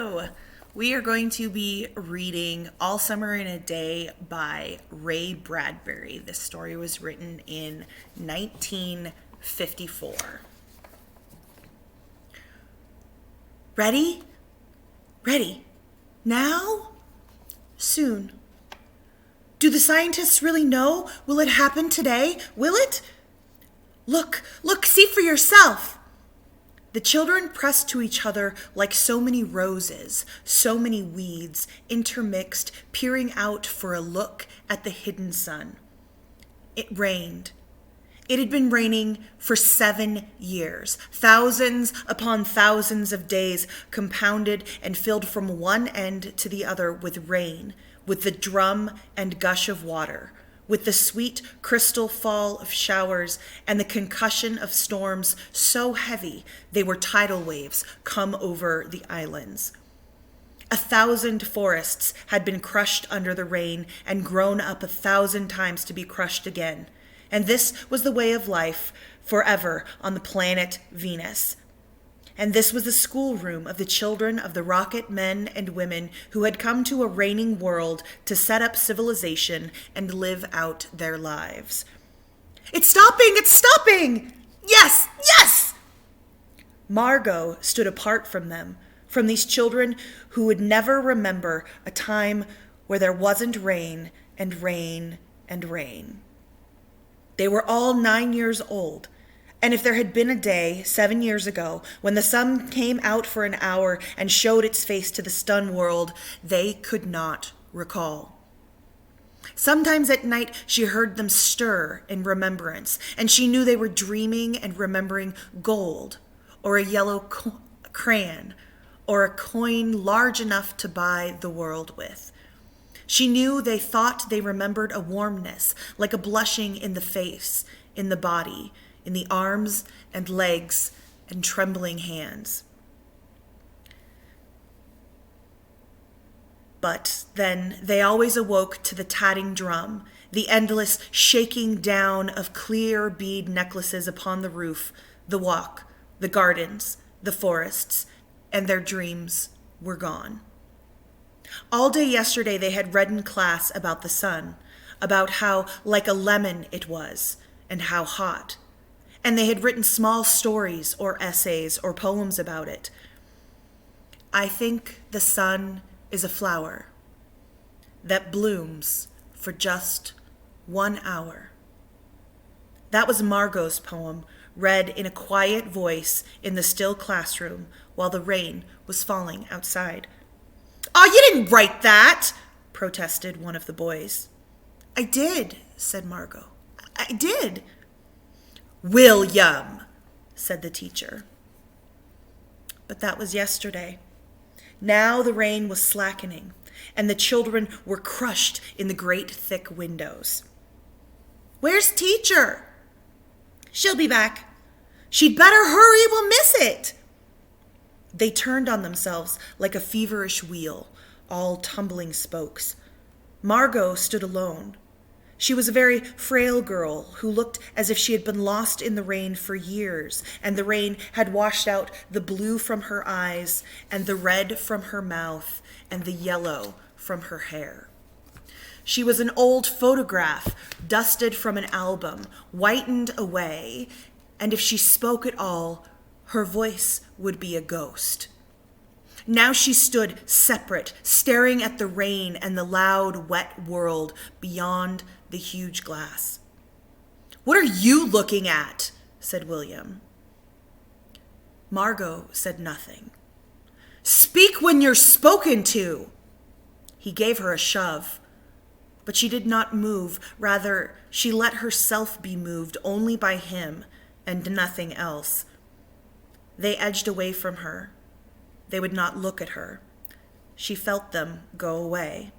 Hello! We are going to be reading All Summer in a Day by Ray Bradbury. This story was written in 1954. Ready? Ready. Now? Soon. Do the scientists really know? Will it happen today? Will it? Look, see for yourself. The children pressed to each other like so many roses, so many weeds, intermixed, peering out for a look at the hidden sun. It rained. It had been raining for 7 years, thousands upon thousands of days compounded and filled from one end to the other with rain, with the drum and gush of water, with the sweet crystal fall of showers and the concussion of storms so heavy they were tidal waves come over the islands. 1,000 forests had been crushed under the rain and grown up 1,000 times to be crushed again. And this was the way of life forever on the planet Venus. And this was the schoolroom of the children of the rocket men and women who had come to a raining world to set up civilization and live out their lives. It's stopping! It's stopping! Yes! Yes! Margot stood apart from them, from these children who would never remember a time where there wasn't rain and rain and rain. They were all 9 years old. And if there had been a day 7 years ago when the sun came out for an hour and showed its face to the stunned world, they could not recall. Sometimes at night she heard them stir in remembrance, and she knew they were dreaming and remembering gold, or a yellow crayon, or a coin large enough to buy the world with. She knew they thought they remembered a warmness, like a blushing in the face, in the body, in the arms and legs and trembling hands. But then they always awoke to the tatting drum, the endless shaking down of clear bead necklaces upon the roof, the walk, the gardens, the forests, and their dreams were gone. All day yesterday they had read in class about the sun, about how like a lemon it was, and how hot. And they had written small stories or essays or poems about it. I think the sun is a flower that blooms for just 1 hour. That was Margot's poem, read in a quiet voice in the still classroom while the rain was falling outside. "Oh, you didn't write that!" protested one of the boys. "I did," said Margot. "I did." "William," said the teacher. But that was yesterday. Now the rain was slackening, and the children were crushed in the great thick windows. "Where's teacher?" "She'll be back." "She'd better hurry, we'll miss it." They turned on themselves like a feverish wheel, all tumbling spokes. Margot stood alone. She was a very frail girl who looked as if she had been lost in the rain for years, and the rain had washed out the blue from her eyes, and the red from her mouth, and the yellow from her hair. She was an old photograph, dusted from an album, whitened away, and if she spoke at all, her voice would be a ghost. Now she stood separate, staring at the rain and the loud, wet world beyond the huge glass. "What are you looking at?" said William. Margot said nothing. "Speak when you're spoken to." He gave her a shove, but she did not move. Rather, she let herself be moved only by him and nothing else. They edged away from her. They would not look at her. She felt them go away.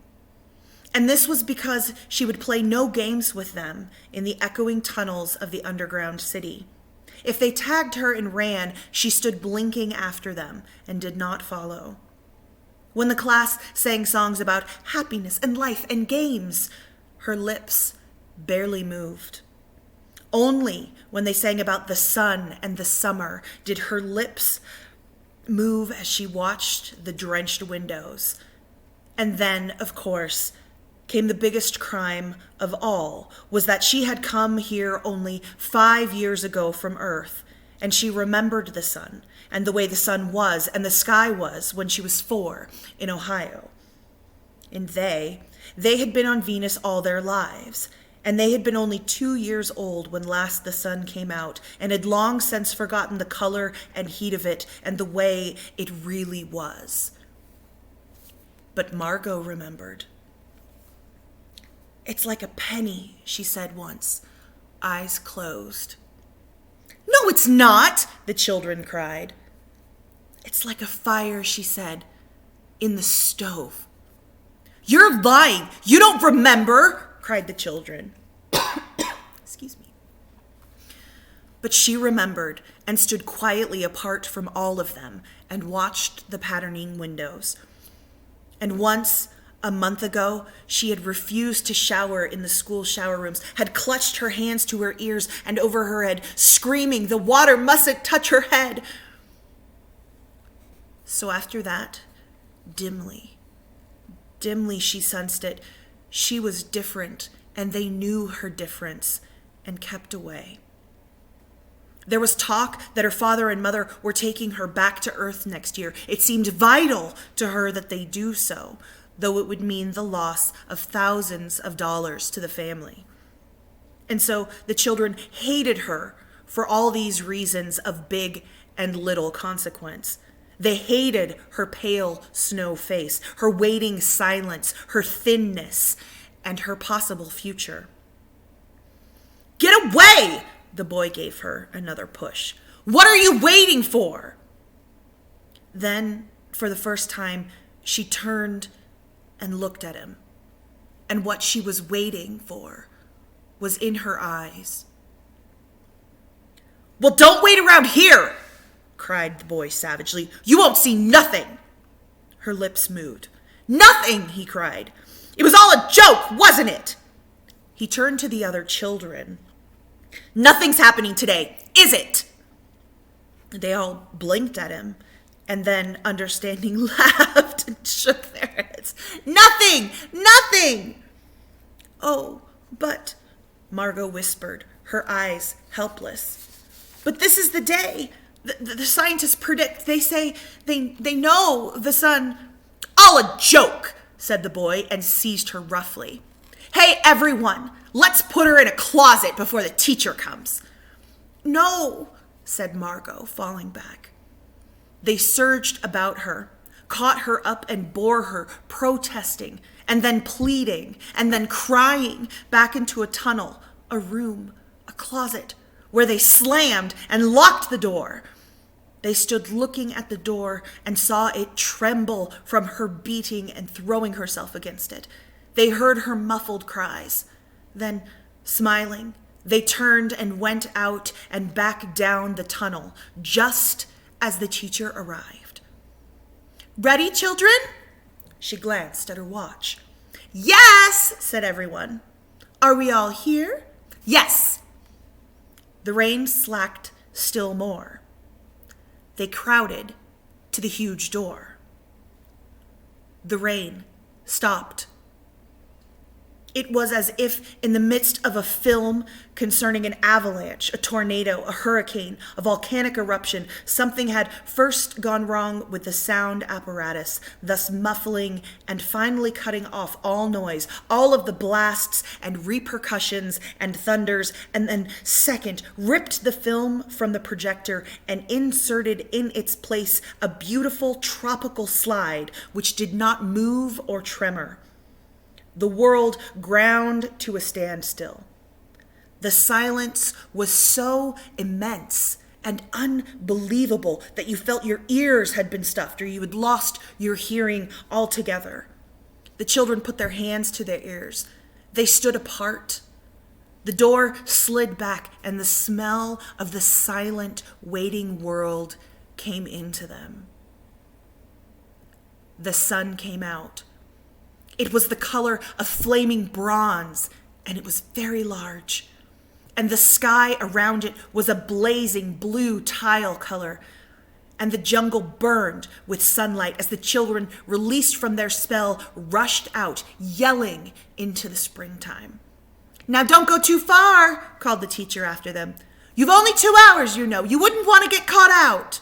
And this was because she would play no games with them in the echoing tunnels of the underground city. If they tagged her and ran, she stood blinking after them and did not follow. When the class sang songs about happiness and life and games, her lips barely moved. Only when they sang about the sun and the summer did her lips move as she watched the drenched windows. And then, of course, came the biggest crime of all, was that she had come here only 5 years ago from Earth, and she remembered the sun, and the way the sun was and the sky was when she was 4 in Ohio. And they had been on Venus all their lives, and they had been only 2 years old when last the sun came out, and had long since forgotten the color and heat of it and the way it really was. But Margot remembered. "It's like a penny," she said once, eyes closed. "No, it's not," the children cried. "It's like a fire," she said, "in the stove." "You're lying! You don't remember!" cried the children. Excuse me. But she remembered and stood quietly apart from all of them and watched the patterning windows. And once, a month ago, she had refused to shower in the school shower rooms, had clutched her hands to her ears and over her head, screaming, "The water mustn't touch her head." So after that, dimly she sensed it. She was different, and they knew her difference and kept away. There was talk that her father and mother were taking her back to Earth next year. It seemed vital to her that they do so, though it would mean the loss of thousands of dollars to the family. And so the children hated her for all these reasons of big and little consequence. They hated her pale snow face, her waiting silence, her thinness, and her possible future. "Get away!" the boy gave her another push. "What are you waiting for?" Then, for the first time, she turned and looked at him. And what she was waiting for was in her eyes. "Well, don't wait around here!" cried the boy savagely. "You won't see nothing." Her lips moved. "Nothing!" he cried. "It was all a joke, wasn't it?" He turned to the other children. "Nothing's happening today, is it?" They all blinked at him, and then, understanding, laughed and shook their heads. "Nothing! Nothing!" "Oh, but," Margot whispered, her eyes helpless. "But this is the day. The scientists predict, they say, they know the sun." "All a joke," said the boy, and seized her roughly. "Hey, everyone, let's put her in a closet before the teacher comes." "No," said Margot, falling back. They surged about her, caught her up and bore her, protesting, and then pleading, and then crying, back into a tunnel, a room, a closet, where they slammed and locked the door. They stood looking at the door and saw it tremble from her beating and throwing herself against it. They heard her muffled cries. Then, smiling, they turned and went out and back down the tunnel, just as the teacher arrived. "Ready, children?" She glanced at her watch. "Yes," said everyone. "Are we all here?" "Yes." The rain slacked still more. They crowded to the huge door. The rain stopped. It was as if in the midst of a film concerning an avalanche, a tornado, a hurricane, a volcanic eruption, something had first gone wrong with the sound apparatus, thus muffling and finally cutting off all noise, all of the blasts and repercussions and thunders, and then second, ripped the film from the projector and inserted in its place a beautiful tropical slide which did not move or tremor. The world ground to a standstill. The silence was so immense and unbelievable that you felt your ears had been stuffed or you had lost your hearing altogether. The children put their hands to their ears. They stood apart. The door slid back and the smell of the silent, waiting world came into them. The sun came out. It was the color of flaming bronze, and it was very large. And the sky around it was a blazing blue tile color. and the jungle burned with sunlight as the children, released from their spell, rushed out, yelling into the springtime. "Now don't go too far," called the teacher after them. "You've only 2 hours, you know. You wouldn't want to get caught out."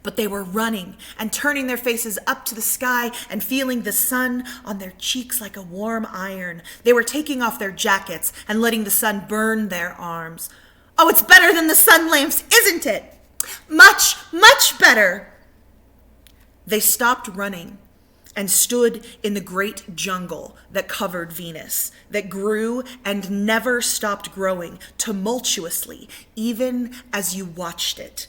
But they were running and turning their faces up to the sky and feeling the sun on their cheeks like a warm iron. They were taking off their jackets and letting the sun burn their arms. "Oh, it's better than the sun lamps, isn't it? Much, much better." They stopped running and stood in the great jungle that covered Venus, that grew and never stopped growing tumultuously, even as you watched it.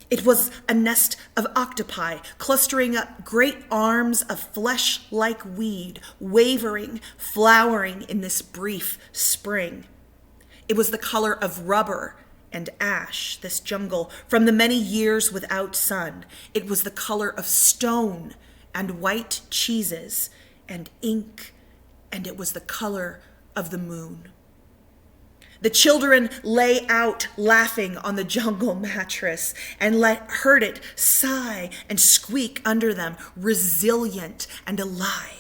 It was a nest of octopi, clustering up great arms of flesh-like weed, wavering, flowering in this brief spring. It was the color of rubber and ash, this jungle, from the many years without sun. It was the color of stone and white cheeses and ink, and it was the color of the moon. The children lay out laughing on the jungle mattress and heard it sigh and squeak under them, resilient and alive.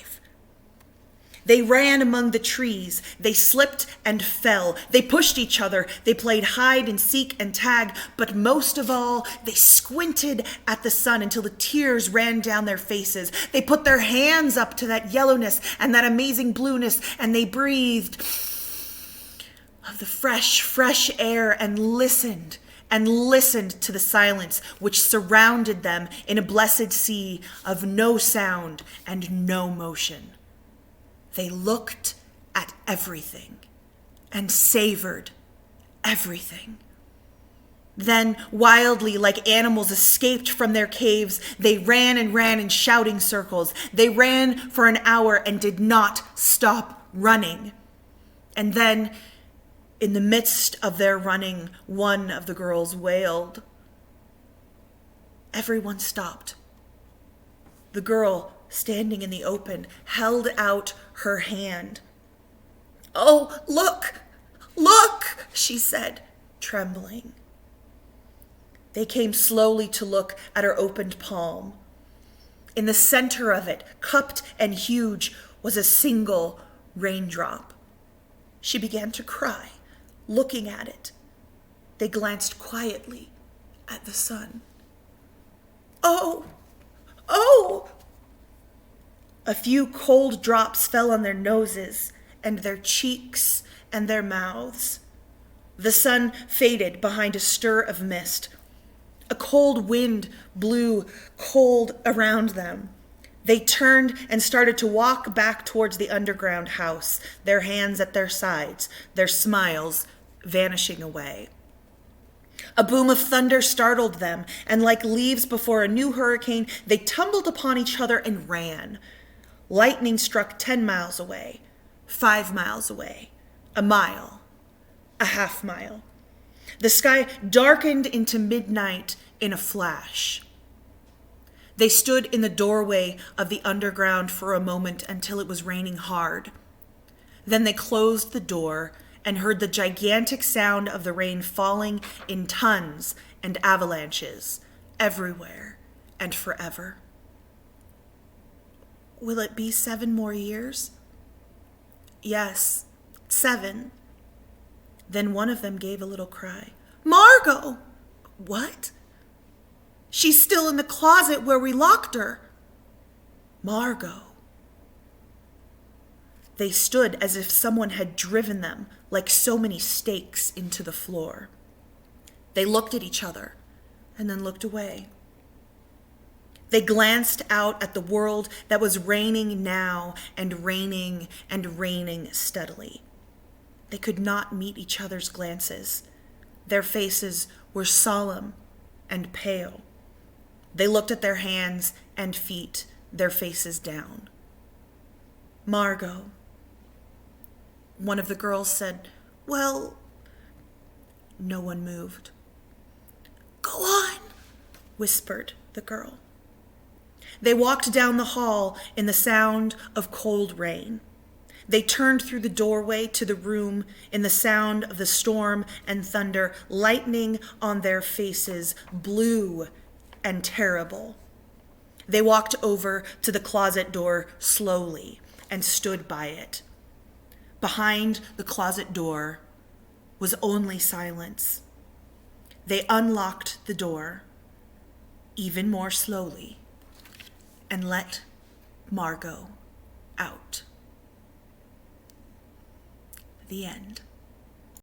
They ran among the trees. They slipped and fell. They pushed each other. They played hide and seek and tag. But most of all, they squinted at the sun until the tears ran down their faces. They put their hands up to that yellowness and that amazing blueness, and they breathed of the fresh air and listened to the silence which surrounded them in a blessed sea of no sound and no motion. They looked at everything and savored everything. Then, wildly, like animals escaped from their caves, they ran in shouting circles. They ran for an hour and did not stop running. And then, in the midst of their running, one of the girls wailed. Everyone stopped. The girl, standing in the open, held out her hand. "Oh, look, she said, trembling. They came slowly to look at her opened palm. In the center of it, cupped and huge, was a single raindrop. She began to cry, looking at it. They glanced quietly at the sun. Oh! A few cold drops fell on their noses and their cheeks and their mouths. The sun faded behind a stir of mist. A cold wind blew cold around them. They turned and started to walk back towards the underground house, their hands at their sides, their smiles vanishing away. A boom of thunder startled them, and like leaves before a new hurricane, they tumbled upon each other and ran. Lightning struck 10 miles away, 5 miles away, a mile, a half mile. The sky darkened into midnight in a flash. They stood in the doorway of the underground for a moment until it was raining hard. Then they closed the door and heard the gigantic sound of the rain falling in tons and avalanches everywhere and forever. Will it be 7 more years? Yes, 7. Then one of them gave a little cry. Margot! What? She's still in the closet where we locked her. Margot. They stood as if someone had driven them like so many stakes into the floor. They looked at each other and then looked away. They glanced out at the world that was raining now and raining steadily. They could not meet each other's glances. Their faces were solemn and pale. They looked at their hands and feet, their faces down. Margot. One of the girls said, well, no one moved. Go on, whispered the girl. They walked down the hall in the sound of cold rain. They turned through the doorway to the room in the sound of the storm and thunder, lightning on their faces, blue and terrible. They walked over to the closet door slowly and stood by it. Behind the closet door was only silence. They unlocked the door even more slowly and let Margot out. The end.